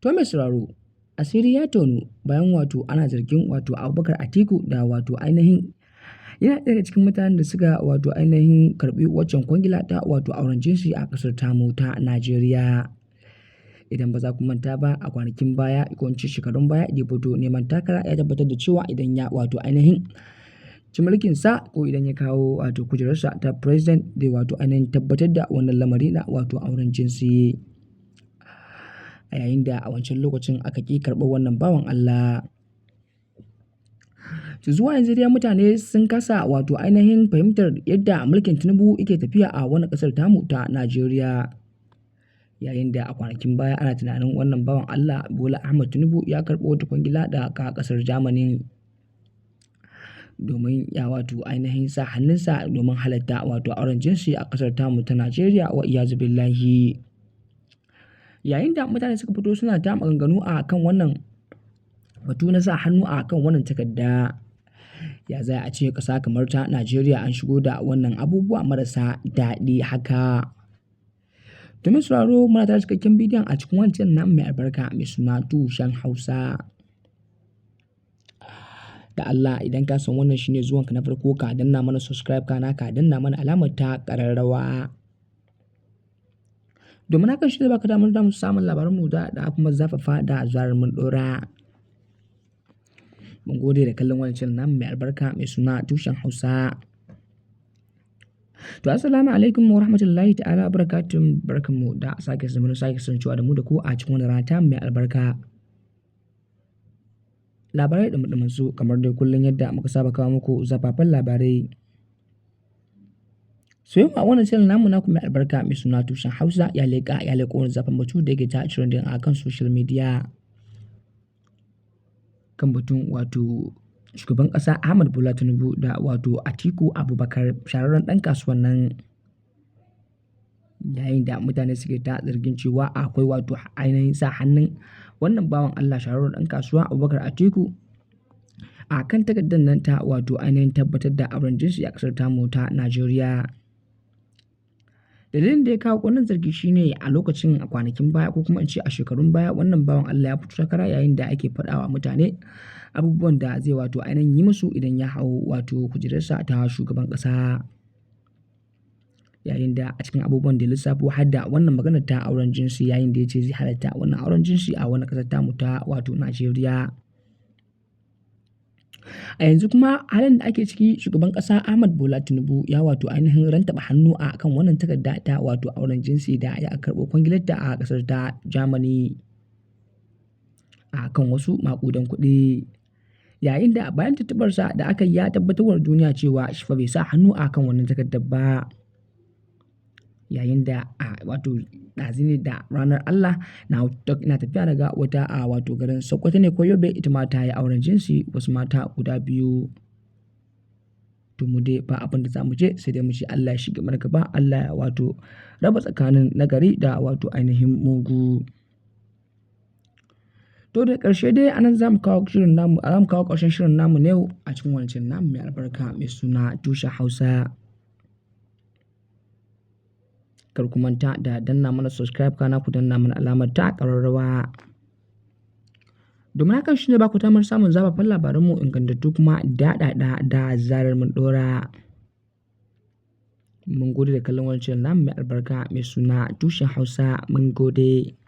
To mai sauraro, Asiri ya tonu bayan ana zargin Abubakar Atiku da ainihin yana ɗaya daga cikin mutanen da suka ainihin karɓi waccan kwangila ta auren jinsi a ƙasar tamu ta Najeriya. Idan ba za ku manta ba a kwanakin baya ko in ce shekarun baya da ya fito neman takara ya tabbatar da cewa idan ya ainihin ci mulkinsa ko idan ya kawo kujerarsa ta president zai ainihin tabbatar da wannan lamari na auren jinsi. A yayin da a wancan lokacin aka ƙi karɓar wannan bawan Allah. Zuwa yanzu dai mutane sun kasa ainihin fahimtar yadda mulkin Tinubu yake tafiya a wannan ƙasar tamu ta Najeriya. Yayin da a kwanakin baya ana tunanin wannan bawan Allah Bola Ahmed Tinubu ya karɓo wata kwangila daga ƙasar Germany domin ya ainihin sa hannunsa domin halatta auren jinsi a ƙasar tamu ta Najeriya wa iyazu billahi. Yayin da mutane suka fito suna ta maganganu a kan wannan batu na sa hannu a kan wannan takarda, ya za a ce ƙasa kamar ta Najeriya an shigo da wannan abubuwa marasa daɗi haka. Domin sauraro muna tare cikakken bidiyon a cikin wancan namu mai albarka mai suna tushen Hausa. Da Allah idan ka san wannan shine zuwanka na farko ka danna mana subscribe kana ka danna mana alamar ta ƙararrawa. Domin hakan shi ne baka damar samun labaranmu da kuma zafafa da zarar mun ɗora. Mun gode da kallon wannan channel namu mai albarka mai suna tushen Hausa. To assalamu alaikum wa rahmatullahi ta'ala barakatun barkanmu da sake kasancewa da mu da ku a cikin wannan rana mai albarka. Labarai da su kamar dai kullum yadda muka saba kawo muku zafafan labarai. So yau a wannan channel namu naku mai albarka mai suna tushen Hausa ya leƙo wani zafin batu da yake ta trending a kan social media. Kan batun shugaban ƙasa Ahmad Bola Tinubu da Atiku Abubakar shahararren ɗan kasuwan nan. Yayin da mutane suke ta zargin cewa akwai ainihin sa hannun wannan bawan Allah shahararren ɗan kasuwa Abubakar Atiku a kan takardar nan ta ainihin tabbatar da auren jinsi a ƙasar tamu ta Najeriya. Dalilin da ya kawo wannan zargi shine a lokacin a kwanakin baya ko kuma in ce a shekarun baya wannan bawan Allah ya fito takara yayin da ake faɗawa mutane abubuwan da zai ainihin yi musu idan ya hau kujerarsa ta shugaban ƙasa. Yayin da a cikin abubuwan da ya lissafo har da wannan maganar ta auren jinsi yayin da ya ce zai halatta wannan auren jinsi a wannan ƙasar tamu ta Najeriya. A yanzu kuma halin da ake ciki shugaban ƙasa Ahmad Bola Tinubu ya ainihin rantaba hannu a kan wannan takarda ta auren jinsi da ya karɓo kwangilarta a ƙasar ta Germany a kan wasu maƙudan kuɗi. Yayin da bayan tuntuɓarsa da aka yi ya tabbatar wa duniya cewa shi fa bai sa hannu a kan wannan takardar ba. Yayin da ɗazu ne da ranar Allah ina tafiya daga wata garin Sokoto ne ko Yobe ita ma ta yi auren jinsi wasu mata guda biyu. To mu dai ba abin da za mu je sai dai mu ce Allah ya shiga mana gaba, Allah ya raba tsakanin nagari da ainihin mugu. To da ƙarshe dai anan za mu kawo ƙarshen shirin namu na yau a cikin wancan namu mai albarka mai suna tushen Hausa. Kar ku manta da danna mana subscribe kana ku danna mana alamar ta ƙararrawa. Domin hakan shi ne ba ku damar samun zafafan labaranmu ingantattu kuma daɗaɗa da zarar mun ɗora. Mun gode da kallon wancan namu mai albarka mai suna tushen Hausa mun gode.